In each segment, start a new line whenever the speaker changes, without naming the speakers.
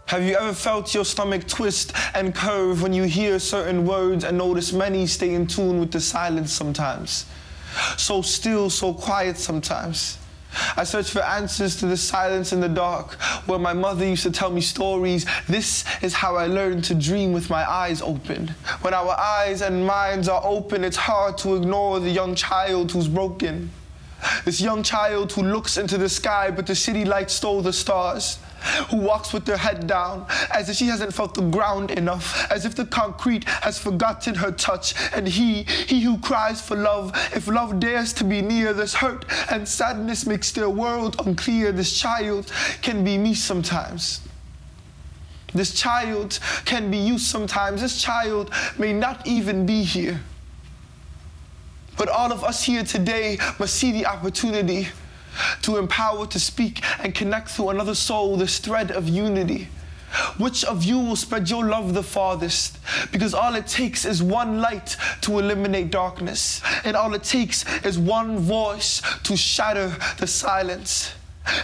Have you ever felt your stomach twist and curve when you hear certain words and notice many stay in tune with the silence sometimes? So still, so quiet sometimes. I search for answers to the silence in the dark, where my mother used to tell me stories. This is how I learned to dream with my eyes open. When our eyes and minds are open, it's hard to ignore the young child who's broken. This young child who looks into the sky, but the city lights stole the stars. Who walks with her head down, as if she hasn't felt the ground enough, as if the concrete has forgotten her touch. And he who cries for love, if love dares to be near, this hurt and sadness makes their world unclear. This child can be me sometimes. This child can be you sometimes. This child may not even be here. But all of us here today must see the opportunity to empower, to speak, and connect through another soul, this thread of unity. Which of you will spread your love the farthest? Because all it takes is one light to eliminate darkness. And all it takes is one voice to shatter the silence.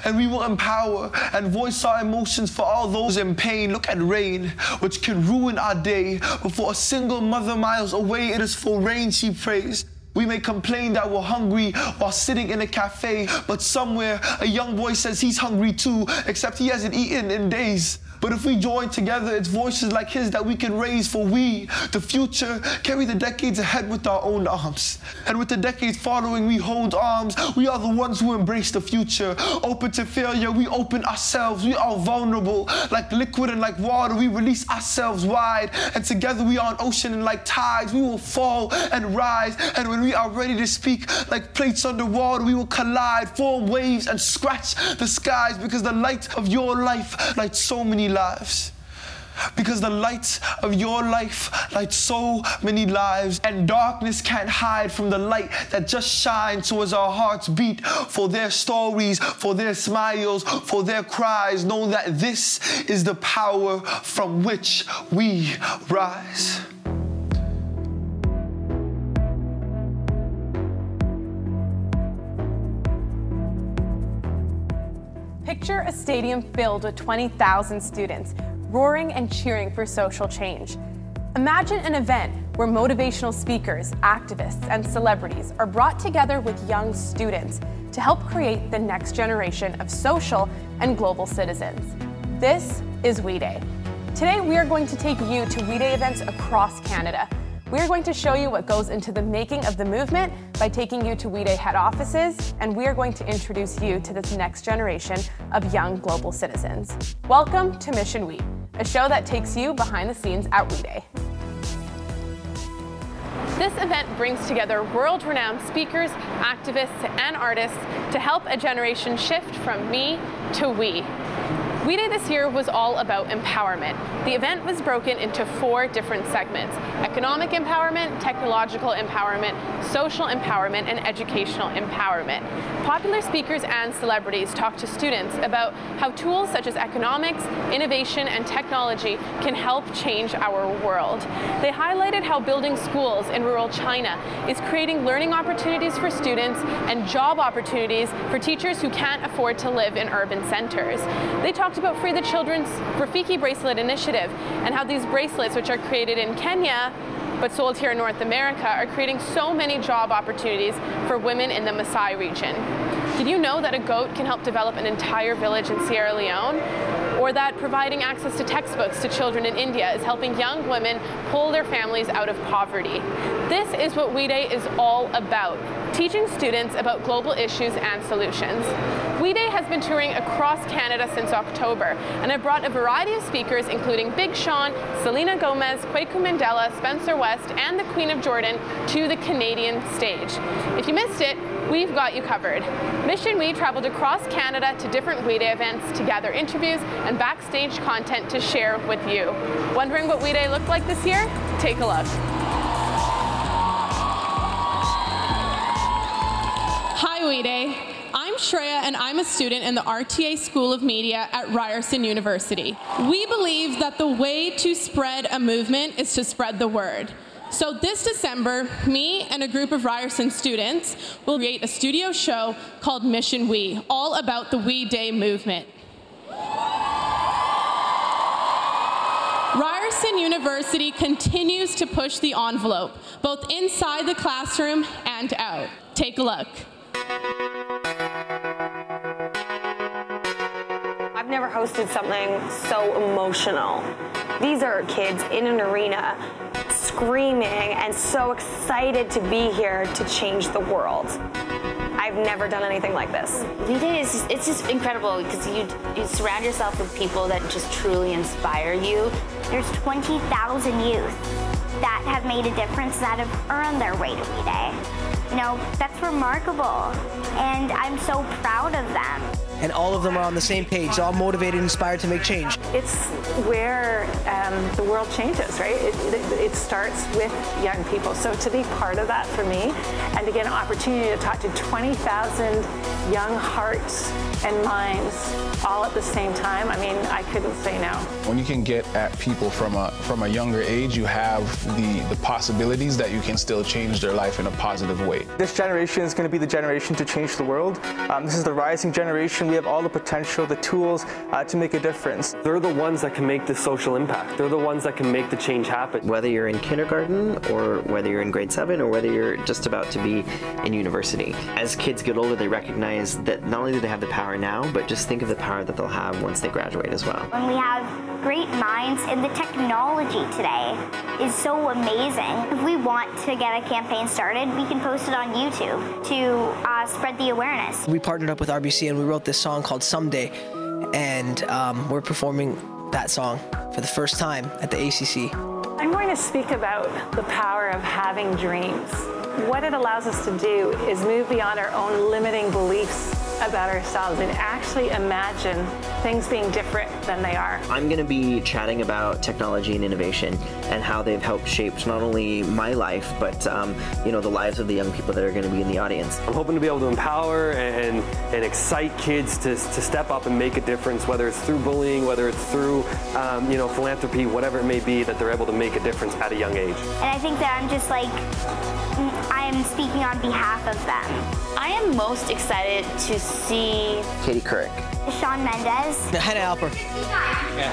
And we will empower and voice our emotions for all those in pain. Look at rain, which can ruin our day. But for a single mother miles away, it is for rain she prays. We may complain that we're hungry while sitting in a cafe, but somewhere a young boy says he's hungry too, except he hasn't eaten in days. But if we join together, it's voices like his that we can raise, for we, the future, carry the decades ahead with our own arms. And with the decades following, we hold arms. We are the ones who embrace the future. Open to failure, we open ourselves. We are vulnerable. Like liquid and like water, we release ourselves wide. And together we are an ocean, and like tides, we will fall and rise. And when we are ready to speak, like plates underwater, we will collide, form waves, and scratch the skies. Because the light of your life lights so many lives. Because the light of your life lights so many lives. And darkness can't hide from the light that just shines. So as our hearts beat for their stories, for their smiles, for their cries, know that this is the power from which we rise.
Picture a stadium filled with 20,000 students, roaring and cheering for social change. Imagine an event where motivational speakers, activists, and celebrities are brought together with young students to help create the next generation of social and global citizens. This is We Day. Today, we are going to take you to We Day events across Canada. We are going to show you what goes into the making of the movement by taking you to We Day head offices, and we are going to introduce you to this next generation of young global citizens. Welcome to Mission We, a show that takes you behind the scenes at We Day. This event brings together world-renowned speakers, activists, and artists to help a generation shift from me to we. We Day this year was all about empowerment. The event was broken into 4 different segments: economic empowerment, technological empowerment, social empowerment, and educational empowerment. Popular speakers and celebrities talked to students about how tools such as economics, innovation, and technology can help change our world. They highlighted how building schools in rural China is creating learning opportunities for students and job opportunities for teachers who can't afford to live in urban centers. They talked about Free the Children's Rafiki Bracelet Initiative and how these bracelets, which are created in Kenya but sold here in North America, are creating so many job opportunities for women in the Maasai region. Did you know that a goat can help develop an entire village in Sierra Leone? Or that providing access to textbooks to children in India is helping young women pull their families out of poverty? This is what We Day is all about, teaching students about global issues and solutions. We Day has been touring across Canada since October, and have brought a variety of speakers including Big Sean, Selena Gomez, Kwaku Mandela, Spencer West, and the Queen of Jordan to the Canadian stage. If you missed it, we've got you covered. Mission We traveled across Canada to different We Day events to gather interviews and backstage content to share with you. Wondering what We Day looked like this year? Take a look. Hi We Day. I'm Shreya, and I'm a student in the RTA School of Media at Ryerson University. We believe that the way to spread a movement is to spread the word. So this December, me and a group of Ryerson students will create a studio show called Mission We, all about the We Day movement. Ryerson University continues to push the envelope, both inside the classroom and out. Take a look.
I've never hosted something so emotional. These are kids in an arena screaming and so excited to be here to change the world. I've never done anything like this.
V-Day it's just incredible because you surround yourself with people that just truly inspire you.
There's 20,000 youth that have made a difference, that have earned their way to V-Day. You know, that's remarkable, and I'm so proud of them.
And all of them are on the same page, all motivated and inspired to make change.
It's where the world changes, right? It starts with young people. So to be part of that for me, and to get an opportunity to talk to 20,000 young hearts and minds all at the same time, I mean, I couldn't say no.
When you can get at people from a younger age, you have the possibilities that you can still change their life in a positive way.
This generation is going to be the generation to change the world. This is the rising generation. We have all the potential, the tools to make a difference.
They're the ones that can make the social impact. They're the ones that can make the change happen.
Whether you're in kindergarten or whether you're in grade 7 or whether you're just about to be in university. As kids get older, they recognize that not only do they have the power now, but just think of the power that they'll have once they graduate as well.
When we have great minds, and the technology today is so amazing. If we want to get a campaign started, we can post it on YouTube to spread the awareness.
We partnered up with RBC and we wrote this song called Someday, and we're performing that song for the first time at the ACC.
I'm going to speak about the power of having dreams. What it allows us to do is move beyond our own limiting beliefs about ourselves and actually imagine things being different than they are.
I'm going to be chatting about technology and innovation and how they've helped shape not only my life, but you know, the lives of the young people that are going to be in the audience.
I'm hoping to be able to empower and excite kids to step up and make a difference, whether it's through bullying, whether it's through you know, philanthropy, whatever it may be, that they're able to make a difference at a young age.
And I think that I'm just like, I am speaking on behalf of them.
I am most excited to see
Katie Couric,
Shawn Mendes,
Hannah Alper,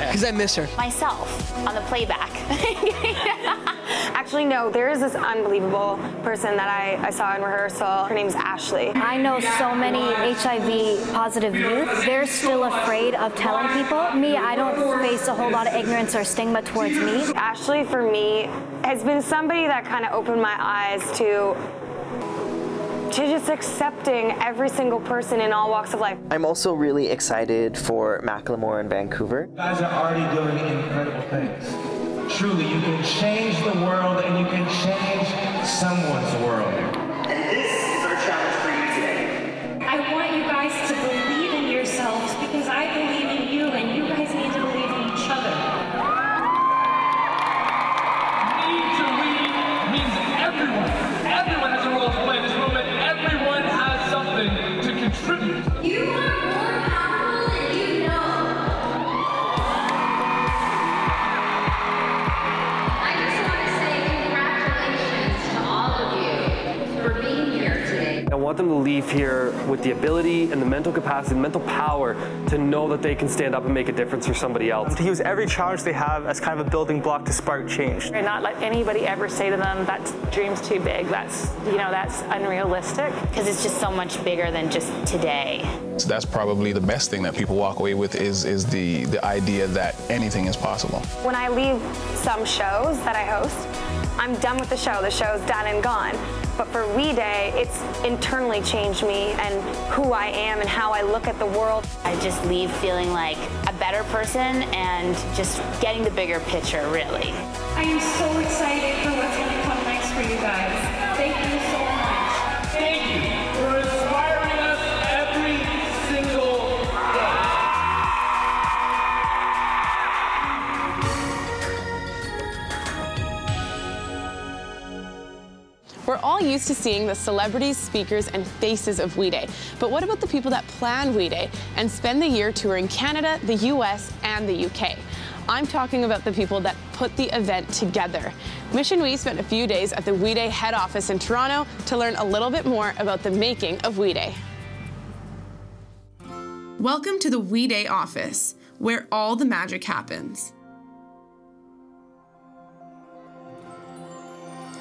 because I miss her.
myself on the playback.
Actually, no, there is this unbelievable person that I saw in rehearsal. Her name's Ashley.
I know so many HIV positive youth. They're still afraid of telling people. Me, I don't face a whole lot of ignorance or stigma towards me.
Ashley, for me, has been somebody that kind of opened my eyes to just accepting every single person in all walks of life.
I'm also really excited for Macklemore in Vancouver.
You guys are already doing incredible things. Truly, you can change the world and you can change someone's world.
And this is our challenge for you today.
I want you guys to believe in yourselves because I believe in you and you guys need to believe in each other.
Need to lead means everyone. Everyone has a role to play in this movement. Everyone has something to contribute.
You are more powerful than you know. I just want to say congratulations to all of you for being here today.
I want them to leave here with the ability and the mental capacity, the mental power to know that they can stand up and make a difference for somebody else.
To use every challenge they have as kind of a building block to spark change.
And not let anybody ever say to them, that dream's too big, that's unrealistic.
Because it's just so much bigger than just today.
So that's probably the best thing that people walk away with is the idea that anything is possible.
When I leave some shows that I host, I'm done with the show. The show's done and gone. But for We Day, it's internally changed me and who I am and how I look at the world.
I just leave feeling like a better person and just getting the bigger picture, really.
I am so excited for what's going to come next for you guys. Thank you so much.
Thank you for inspiring us every single day.
We're all used to seeing the celebrities, speakers, and faces of We Day. But what about the people that plan We Day and spend the year touring Canada, the US, and the UK? I'm talking about the people that put the event together. Mission We spent a few days at the We Day head office in Toronto to learn a little bit more about the making of We Day. Welcome to the We Day office, where all the magic happens.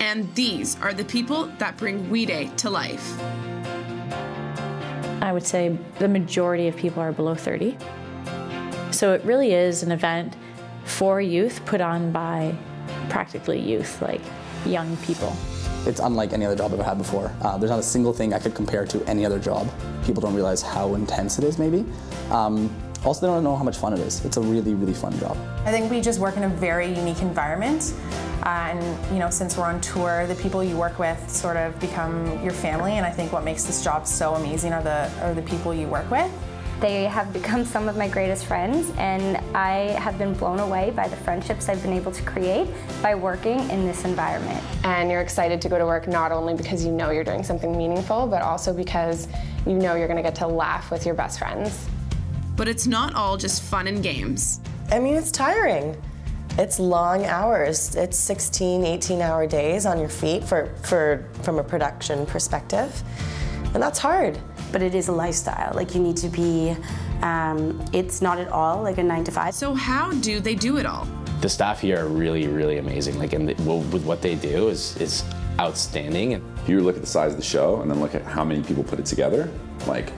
And these are the people that bring We Day to life.
I would say the majority of people are below 30. So it really is an event for youth put on by practically youth, like young people.
It's unlike any other job I've ever had before. There's not a single thing I could compare to any other job. People don't realize how intense it is, maybe. Also, they don't know how much fun it is. It's a really, really fun job.
I think we just work in a very unique environment. And you know, since we're on tour, the people you work with sort of become your family. And I think what makes this job so amazing are the people you work with.
They have become some of my greatest friends, and I have been blown away by the friendships I've been able to create by working in this environment.
And you're excited to go to work not only because you know you're doing something meaningful, but also because you know you're going to get to laugh with your best friends.
But it's not all just fun and games.
I mean, it's tiring. It's long hours. It's 16, 18-hour days on your feet from a production perspective, and that's hard.
But it is a lifestyle. Like, you need to be, it's not at all like a 9 to 5.
So how do they do it all?
The staff here are really, really amazing. Like, and with what they do is outstanding.
If you look at the size of the show and then look at how many people put it together, like,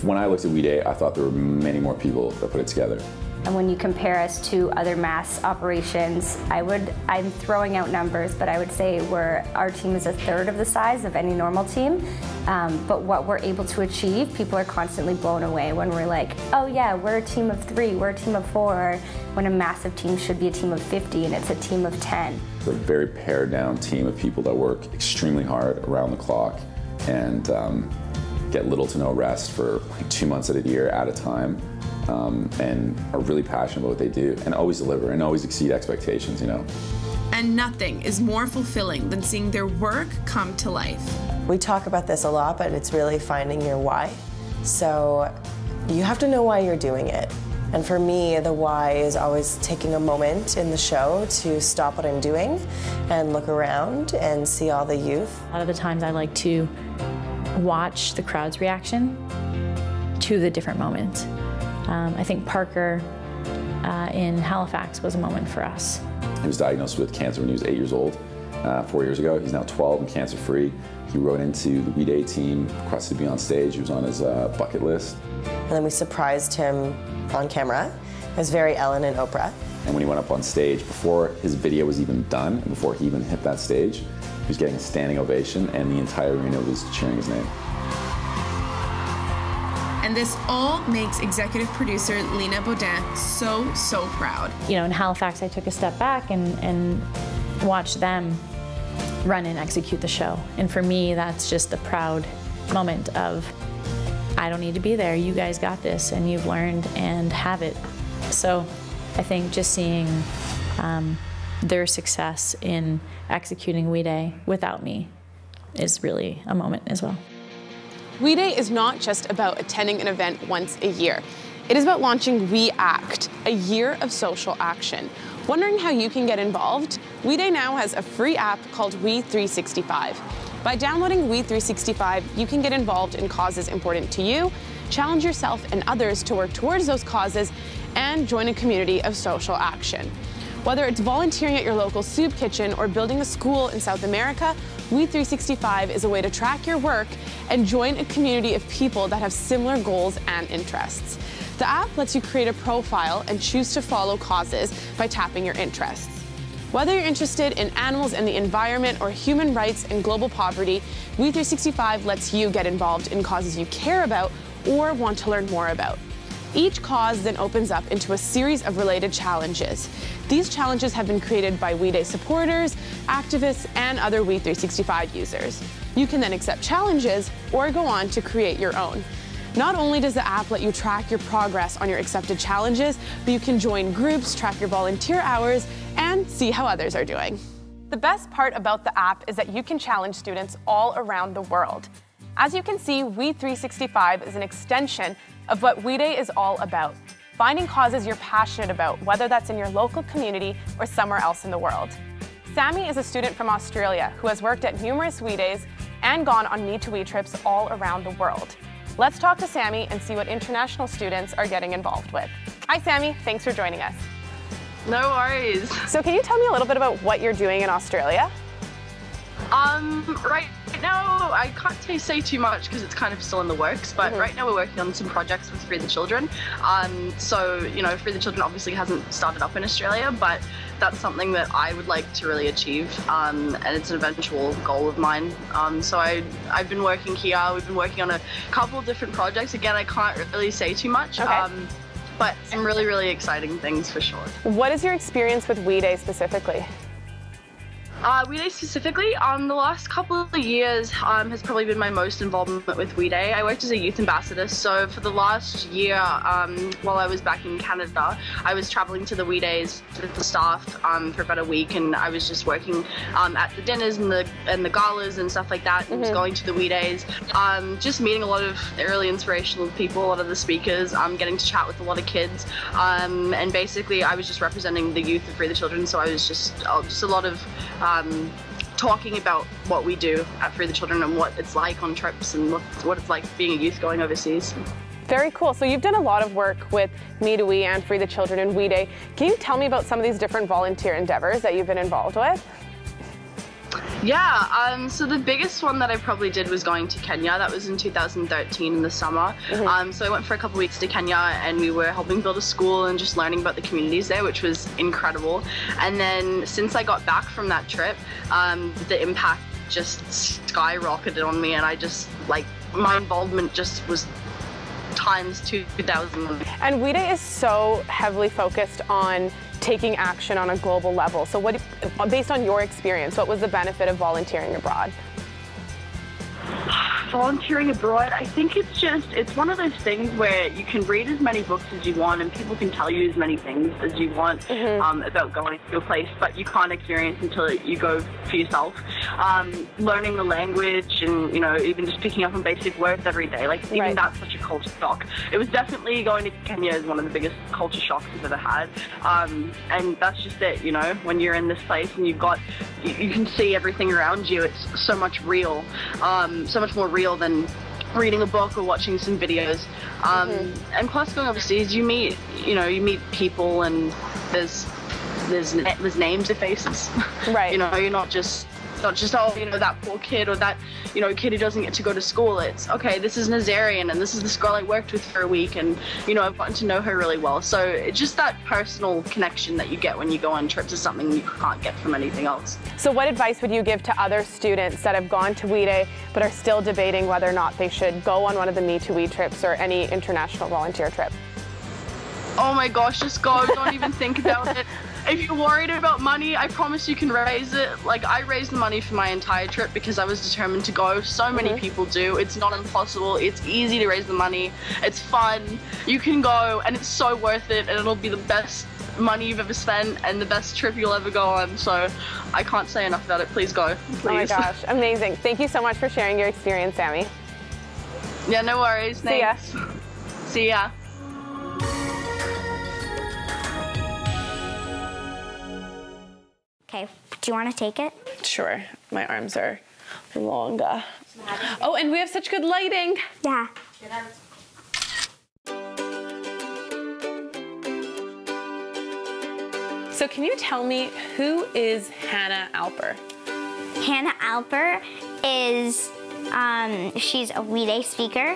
when I looked at We Day, I thought there were many more people that put it together.
And when you compare us to other mass operations, I'm throwing out numbers, but I would say our team is a third of the size of any normal team. But what we're able to achieve, people are constantly blown away when we're like, oh yeah, we're a team of 3, we're a team of 4, when a massive team should be a team of 50 and it's a team of 10.
It's a very pared down team of people that work extremely hard around the clock and get little to no rest for like 2 months at a year at a time. And are really passionate about what they do and always deliver and always exceed expectations, you know.
And nothing is more fulfilling than seeing their work come to life.
We talk about this a lot, but it's really finding your why. So you have to know why you're doing it. And for me, the why is always taking a moment in the show to stop what I'm doing and look around and see all the youth.
A lot of the times I like to watch the crowd's reaction to the different moments. I think Parker in Halifax was a moment for us.
He was diagnosed with cancer when he was 8 years old, 4 years ago. He's now 12 and cancer-free. He wrote into the We Day team, requested to be on stage. He was on his bucket list.
And then we surprised him on camera. It was very Ellen and Oprah.
And when he went up on stage, before his video was even done, and before he even hit that stage, he was getting a standing ovation, and the entire arena was cheering his name.
And this all makes executive producer Lena Baudin so proud.
You know, in Halifax, I took a step back and watched them run and execute the show. And for me, that's just a proud moment of, I don't need to be there, you guys got this, and you've learned and have it. So I think just seeing their success in executing We Day without me is really a moment as well.
We Day is not just about attending an event once a year. It is about launching We Act, a year of social action. Wondering how you can get involved? We Day now has a free app called We365. By downloading We365, you can get involved in causes important to you, challenge yourself and others to work towards those causes, and join a community of social action. Whether it's volunteering at your local soup kitchen or building a school in South America, We365 is a way to track your work and join a community of people that have similar goals and interests. The app lets you create a profile and choose to follow causes by tapping your interests. Whether you're interested in animals and the environment or human rights and global poverty, We365 lets you get involved in causes you care about or want to learn more about. Each cause then opens up into a series of related challenges. These challenges have been created by We Day supporters, activists, and other We365 users. You can then accept challenges or go on to create your own. Not only does the app let you track your progress on your accepted challenges, but you can join groups, track your volunteer hours, and see how others are doing. The best part about the app is that you can challenge students all around the world. As you can see, We365 is an extension of what We Day is all about. Finding causes you're passionate about, whether that's in your local community or somewhere else in the world. Sammy is a student from Australia who has worked at numerous We Days and gone on Me to We trips all around the world. Let's talk to Sammy and see what international students are getting involved with. Hi Sammy, thanks for joining us.
No worries.
So can you tell me a little bit about what you're doing in Australia?
Right now, I can't say too much because it's kind of still in the works, but right now we're working on some projects with Free the Children. So, you know, Free the Children obviously hasn't started up in Australia, but that's something that I would like to really achieve, and it's an eventual goal of mine. So I've been working here, we've been working on a couple of different projects. Again, I can't really say too much. But some really, really exciting things for sure.
What is your experience with We Day specifically?
We Day specifically, the last couple of years has probably been my most involvement with We Day. I worked as a youth ambassador, so for the last year, while I was back in Canada, I was traveling to the We Days with the staff for about a week, and I was just working at the dinners and the galas and stuff like that, and going to the We Days, just meeting a lot of really inspirational people, a lot of the speakers, getting to chat with a lot of kids, and basically I was just representing the youth of Free the Children, so I was just a lot of talking about what we do at Free the Children and what it's like on trips and what it's like being a youth going overseas.
Very cool. So you've done a lot of work with Me to We and Free the Children and We Day. Can you tell me about some of these different volunteer endeavors that you've been involved with?
Yeah, so the biggest one that I probably did was going to Kenya. That was in 2013 in the summer. So I went for a couple of weeks to Kenya, and we were helping build a school and just learning about the communities there, which was incredible. And then since I got back from that trip, the impact just skyrocketed on me, and I just, like, my involvement just was times 2,000.
And We Day is so heavily focused on taking action on a global level. So what, based on your experience, what was the benefit of volunteering abroad?
Volunteering abroad, I think it's one of those things where you can read as many books as you want and people can tell you as many things as you want about going to a place, but you can't experience until you go for yourself. Learning the language and, you know, even just picking up on basic words every day, like even that's such a culture shock. It was definitely going to Kenya is one of the biggest culture shocks I've ever had. And that's just it, you know, when you're in this place and you can see everything around you, it's so much real. So much more real than reading a book or watching some videos. And plus going overseas, you meet people, and there's names and faces. Right. You know, you're not just oh, you know, that poor kid or that, you know, kid who doesn't get to go to school. It's okay, this is Nazarian and this is this girl I worked with for a week, and, you know, I've gotten to know her really well. So it's just that personal connection that you get when you go on trips is something you can't get from anything else.
So what advice would you give to other students that have gone to We Day but are still debating whether or not they should go on one of the Me to We trips or any international volunteer trip?
Oh my gosh, just go, don't even think about it. If you're worried about money, I promise you can raise it. Like, I raised the money for my entire trip because I was determined to go. So many people do. It's not impossible. It's easy to raise the money. It's fun. You can go, and it's so worth it, and it'll be the best money you've ever spent and the best trip you'll ever go on. So I can't say enough about it. Please go. Please. Oh my
gosh, amazing. Thank you so much for sharing your experience, Sammy.
Yeah, no worries. Thanks.
See ya.
See ya.
Okay, do you want to take it?
Sure, my arms are longer. Oh, and we have such good lighting.
Yeah.
So can you tell me, who is Hannah Alper?
Hannah Alper is, she's a We Day speaker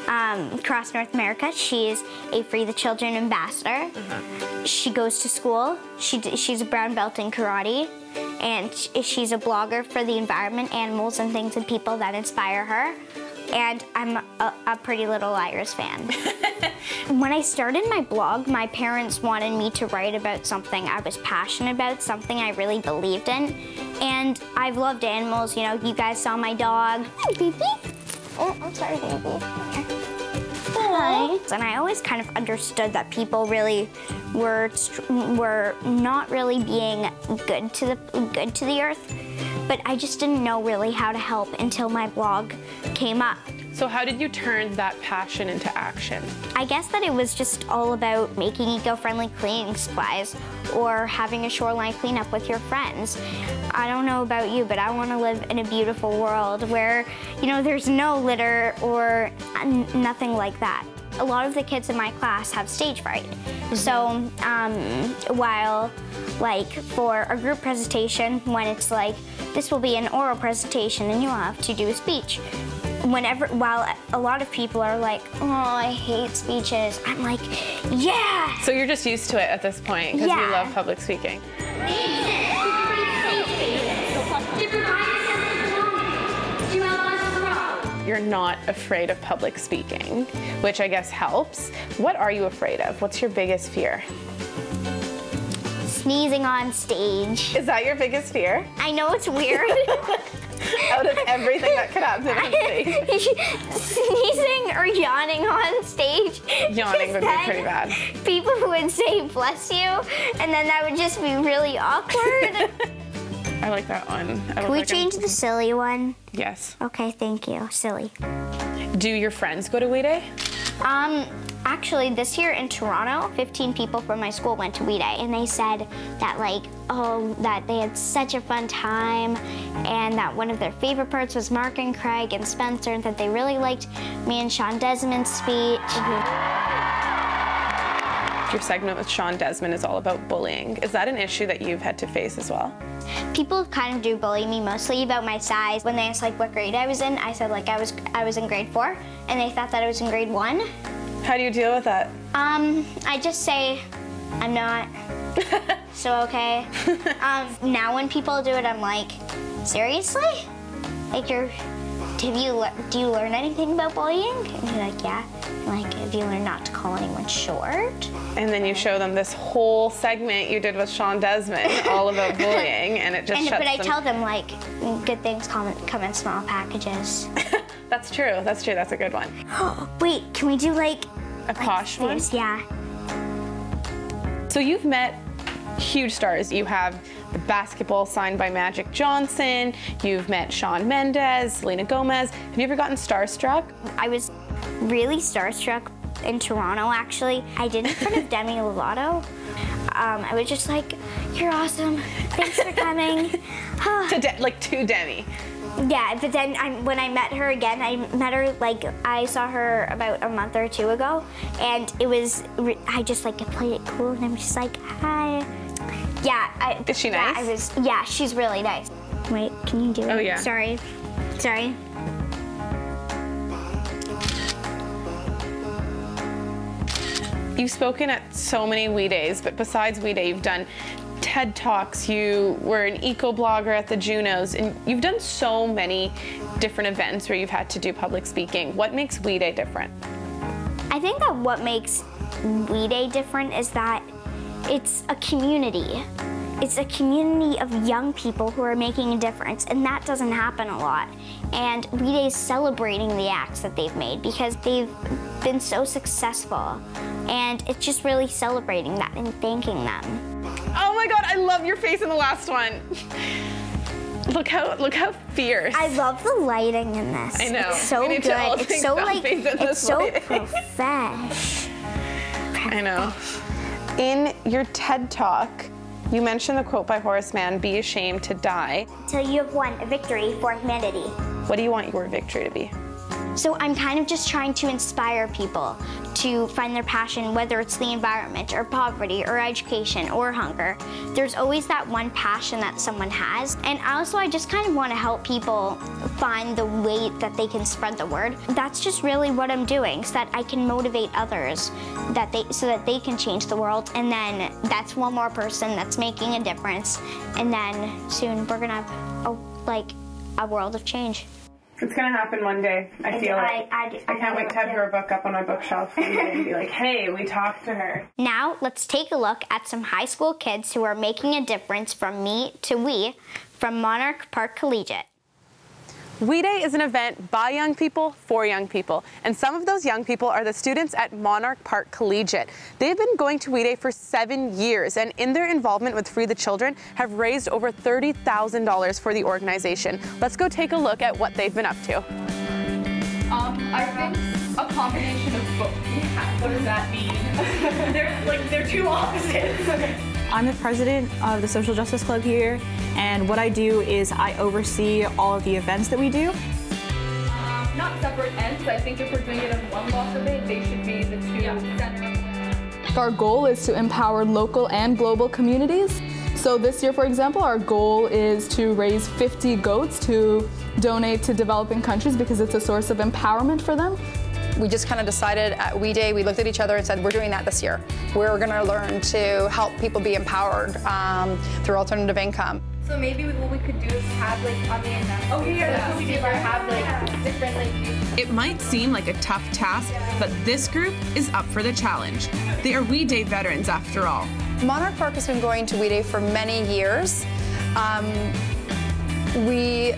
across North America. She is a Free the Children ambassador. She goes to school. She's a brown belt in karate, and she's a blogger for the environment, animals, and things and people that inspire her. And I'm a Pretty Little Liars fan. When I started my blog, my parents wanted me to write about something I was passionate about, something I really believed in. And I've loved animals. You know, you guys saw my dog. Hi, baby. Oh, I'm sorry, baby. Hi. And I always kind of understood that people really were not really being good to the earth, but I just didn't know really how to help until my blog came up.
So how did you turn that passion into action?
I guess that it was just all about making eco-friendly cleaning supplies or having a shoreline cleanup with your friends. I don't know about you, but I want to live in a beautiful world where, you know, there's no litter or nothing like that. A lot of the kids in my class have stage fright. So while like for a group presentation, when it's like, this will be an oral presentation and you'll have to do a speech. While a lot of people are like, oh, I hate speeches, I'm like, yeah!
So you're just used to it at this point because you love public speaking. You're not afraid of public speaking, which I guess helps. What are you afraid of? What's your biggest fear?
Sneezing on stage.
Is that your biggest fear?
I know it's weird.
Out of everything that could happen on stage.
Sneezing or yawning on stage.
Yawning would be pretty bad.
People would say bless you, and then that would just be really awkward.
I like that one.
Can we change the silly one?
Yes.
Okay, thank you. Silly.
Do your friends go to WE Day?
Actually, this year in Toronto, 15 people from my school went to WE Day, and they said that that they had such a fun time, and that one of their favorite parts was Mark and Craig and Spencer, and that they really liked me and Sean Desmond's speech.
Your segment with Sean Desmond is all about bullying. Is that an issue that you've had to face as well?
People kind of do bully me, mostly about my size. When they asked what grade I was in, I said I was in grade 4, and they thought that I was in grade 1.
How do you deal with that?
I just say, I'm not. So okay. Now when people do it, I'm like, seriously? Like do you learn anything about bullying? And you're like, yeah. I'm like, have you learned not to call anyone short?
And then you show them this whole segment you did with Sean Desmond, all about bullying, and it just shuts them.
But I tell them good things come in small packages.
That's true. That's true. That's a good one.
Wait, can we do a
posh one?
Yeah.
So you've met huge stars. You have the basketball signed by Magic Johnson. You've met Shawn Mendes, Selena Gomez. Have you ever gotten starstruck?
I was really starstruck in Toronto, actually. I did in front of Demi Lovato. I was just like, you're awesome. Thanks for coming.
to Demi.
Yeah, but then when I met her again, I saw her about a month or 2 ago, and it was, I just played it cool, and I'm just like, hi. Yeah.
Is she nice?
Yeah, she's really nice. Wait, can you do it?
Oh, yeah.
Sorry.
You've spoken at so many WE Days, but besides WE Day, you've done TED Talks, you were an eco-blogger at the Junos, and you've done so many different events where you've had to do public speaking. What makes WE Day different?
I think that what makes WE Day different is that it's a community. It's a community of young people who are making a difference, and that doesn't happen a lot. And WE Day is celebrating the acts that they've made because they've been so successful. And it's just really celebrating that and thanking them.
Oh my God, I love your face in the last one. Look how fierce.
I love the lighting in this.
I know.
It's so good. It's so it's so profesh.
I know. In your TED Talk, you mentioned the quote by Horace Mann, "Be ashamed to die."
Till you have won a victory for humanity.
What do you want your victory to be?
So I'm kind of just trying to inspire people to find their passion, whether it's the environment or poverty or education or hunger. There's always that one passion that someone has. And also I just kind of want to help people find the way that they can spread the word. That's just really what I'm doing, so that I can motivate others, so that they can change the world. And then that's one more person that's making a difference. And then soon we're gonna have a world of change.
It's gonna happen one day. I feel it. I can't wait to have her book up on my bookshelf and be like, hey, we talked to her.
Now, let's take a look at some high school kids who are making a difference from me to we from Monarch Park Collegiate.
WE Day is an event by young people for young people, and some of those young people are the students at Monarch Park Collegiate. They've been going to WE Day for 7 years, and in their involvement with Free the Children have raised over $30,000 for the organization. Let's go take a look at what they've been up to.
I think a combination of both. What does that mean? they're two opposites.
I'm the president of the Social Justice Club here, and what I do is I oversee all of the events that we do.
not separate ends. I think if we're doing it in one block of it, they should be the two center.
Our goal is to empower local and global communities. So this year, for example, our goal is to raise 50 goats to donate to developing countries because it's a source of empowerment for them.
We just kind of decided at We Day, we looked at each other and said, we're doing that this year. We're going to learn to help people be empowered through alternative income.
So maybe what we could do is have like on the announcement. Oh yeah, that's what we did. Have like different like.
It might seem like a tough task, but this group is up for the challenge. They are We Day veterans after all.
Monarch Park has been going to We Day for many years. We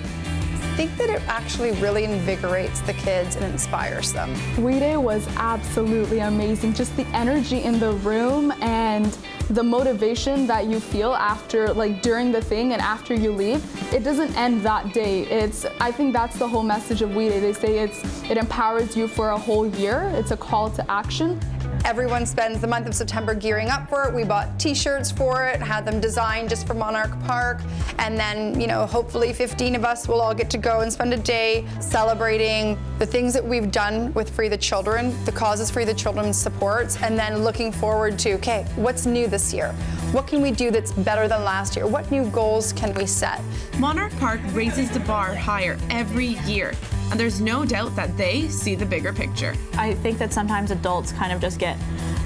think that it actually really invigorates the kids and inspires them.
We Day was absolutely amazing. Just the energy in the room and the motivation that you feel after, like during the thing and after you leave, it doesn't end that day. I think that's the whole message of We Day. They say it empowers you for a whole year. It's a call to action.
Everyone spends the month of September gearing up for it. We bought t-shirts for it, had them designed just for Monarch Park, and then, you know, hopefully 15 of us will all get to go and spend a day celebrating the things that we've done with Free the Children, the causes Free the Children supports, and then looking forward to, okay, what's new this year? What can we do that's better than last year? What new goals can we set?
Monarch Park raises the bar higher every year, and there's no doubt that they see the bigger picture.
I think that sometimes adults kind of just get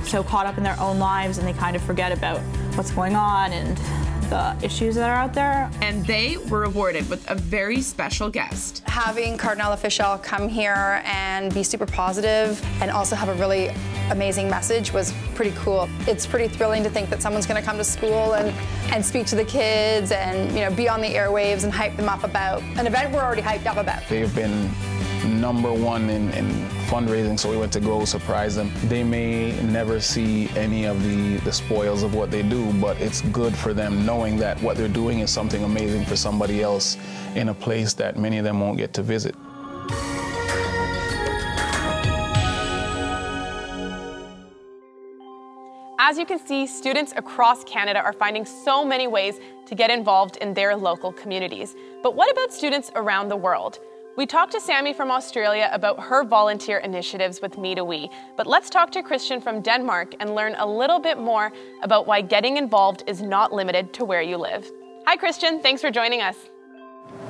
so caught up in their own lives and they kind of forget about what's going on and the issues that are out there.
And they were rewarded with a very special guest.
Having Cardinal Official come here and be super positive and also have a really amazing message was pretty cool. It's pretty thrilling to think that someone's going to come to school and speak to the kids and, you know, be on the airwaves and hype them up about an event we're already hyped up about.
They've been #1 in fundraising, so we went to go surprise them. They may never see any of the spoils of what they do, but it's good for them knowing that what they're doing is something amazing for somebody else in a place that many of them won't get to visit.
As you can see, students across Canada are finding so many ways to get involved in their local communities. But what about students around the world? We talked to Sammy from Australia about her volunteer initiatives with Me to We, but let's talk to Christian from Denmark and learn a little bit more about why getting involved is not limited to where you live. Hi Christian, thanks for joining us.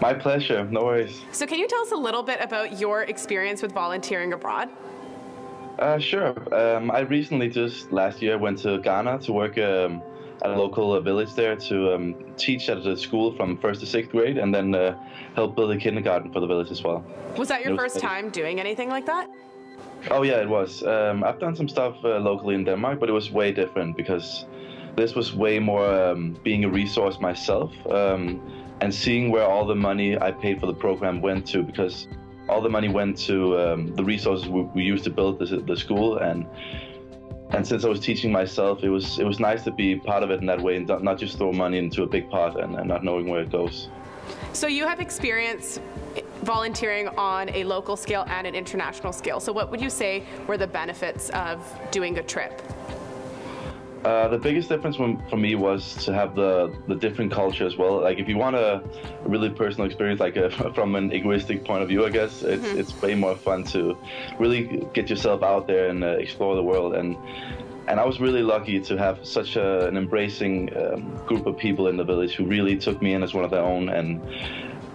My pleasure, no worries.
So can you tell us a little bit about your experience with volunteering abroad?
Sure. I recently, just last year, went to Ghana to work at a local village there to teach at a school from 1st to 6th grade and then help build a kindergarten for the village as well.
Was that your first time doing anything like that?
Oh yeah, it was. I've done some stuff locally in Denmark, but it was way different because this was way more being a resource myself and seeing where all the money I paid for the program went to, because all the money went to the resources we used to build the school, and since I was teaching myself, it was nice to be part of it in that way and not just throw money into a big pot and not knowing where it goes.
So you have experience volunteering on a local scale and an international scale. So what would you say were the benefits of doing a trip?
The biggest difference for me was to have the different culture as well. Like if you want a really personal experience, like from an egoistic point of view, I guess, it's way more fun to really get yourself out there and explore the world. And I was really lucky to have such an embracing group of people in the village who really took me in as one of their own.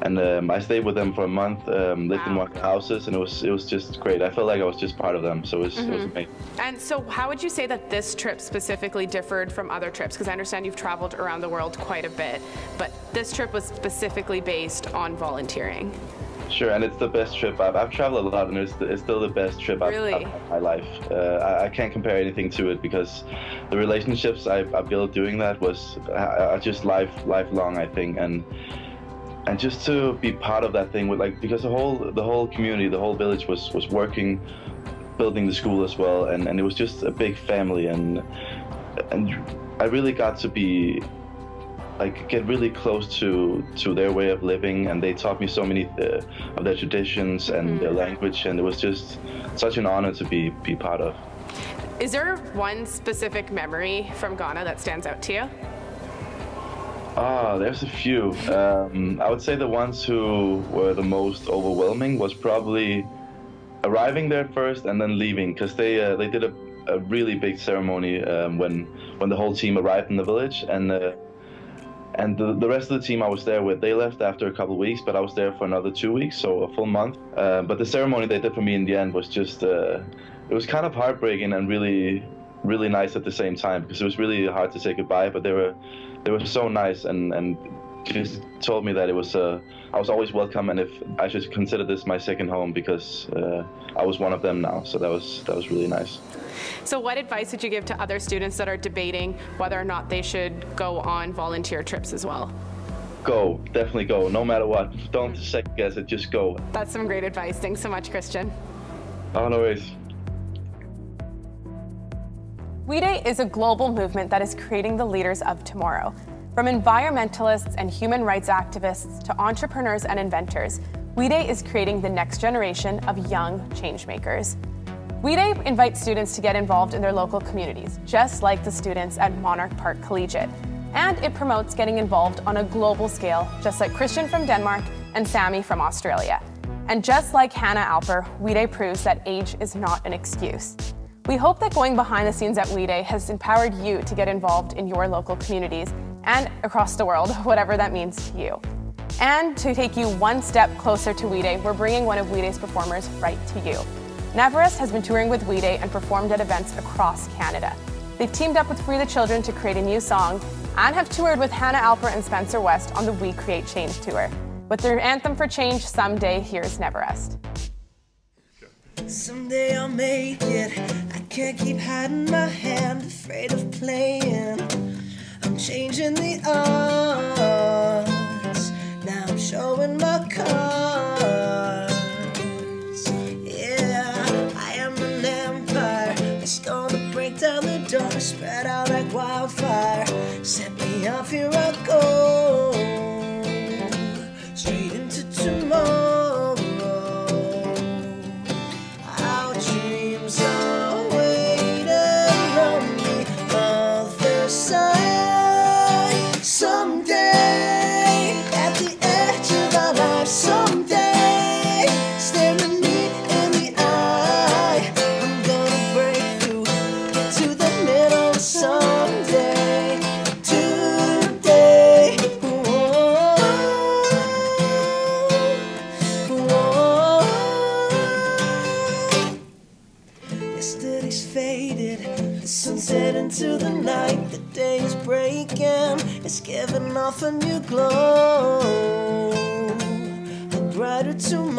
And I stayed with them for a month, lived in one of the houses, and it was just great. I felt like I was just part of them, so it was amazing.
And so how would you say that this trip specifically differed from other trips? Because I understand you've traveled around the world quite a bit, but this trip was specifically based on volunteering.
Sure, and it's the best trip. I've traveled a lot, and it's still the best trip I've had in my life. I can't compare anything to it because the relationships I built doing that was just lifelong, I think, and just to be part of that thing with because the whole community, the whole village was working, building the school as well, and it was just a big family, and I really got to be get really close to their way of living, and they taught me so many of their traditions and their language, and it was just such an honor to be part of.
Is there one specific memory from Ghana that stands out to you?
There's a few. I would say the ones who were the most overwhelming was probably arriving there first and then leaving, because they did a really big ceremony when the whole team arrived in the village, and the rest of the team I was there with, they left after a couple of weeks, but I was there for another 2 weeks, so a full month. But the ceremony they did for me in the end was just, it was kind of heartbreaking and really, really nice at the same time, because it was really hard to say goodbye, but they were so nice and just told me that it was I was always welcome, and if I should consider this my second home, because I was one of them now. So that was really nice.
So what advice would you give to other students that are debating whether or not they should go on volunteer trips as well?
Go, definitely go, no matter what. Don't second guess it, just go.
That's some great advice. Thanks so much, Christian.
Oh, no worries.
We Day is a global movement that is creating the leaders of tomorrow. From environmentalists and human rights activists to entrepreneurs and inventors, We Day is creating the next generation of young changemakers. We Day invites students to get involved in their local communities, just like the students at Monarch Park Collegiate. And it promotes getting involved on a global scale, just like Christian from Denmark and Sammy from Australia. And just like Hannah Alper, We Day proves that age is not an excuse. We hope that going behind the scenes at We Day has empowered you to get involved in your local communities and across the world, whatever that means to you. And to take you one step closer to We Day, we're bringing one of We Day's performers right to you. Neverest has been touring with We Day and performed at events across Canada. They've teamed up with Free the Children to create a new song and have toured with Hannah Alper and Spencer West on the We Create Change tour. With their anthem for change, Someday, here's Neverest.
Someday I'll make it. I can't keep hiding my hand, afraid of playing. I'm changing the odds. Now I'm showing my cards. Yeah, I am an empire. It's gonna break down the door, spread out like wildfire. Set me off, here I go. Straight into tomorrow. Our dreams are waiting on the other side. Someday, at the edge of our lives, someday, staring me in the eye, I'm gonna break through, get to the middle someday. Today, yesterday's faded, the sunset into the night, the day is breaking, it's giving off a new glow, a brighter tomorrow.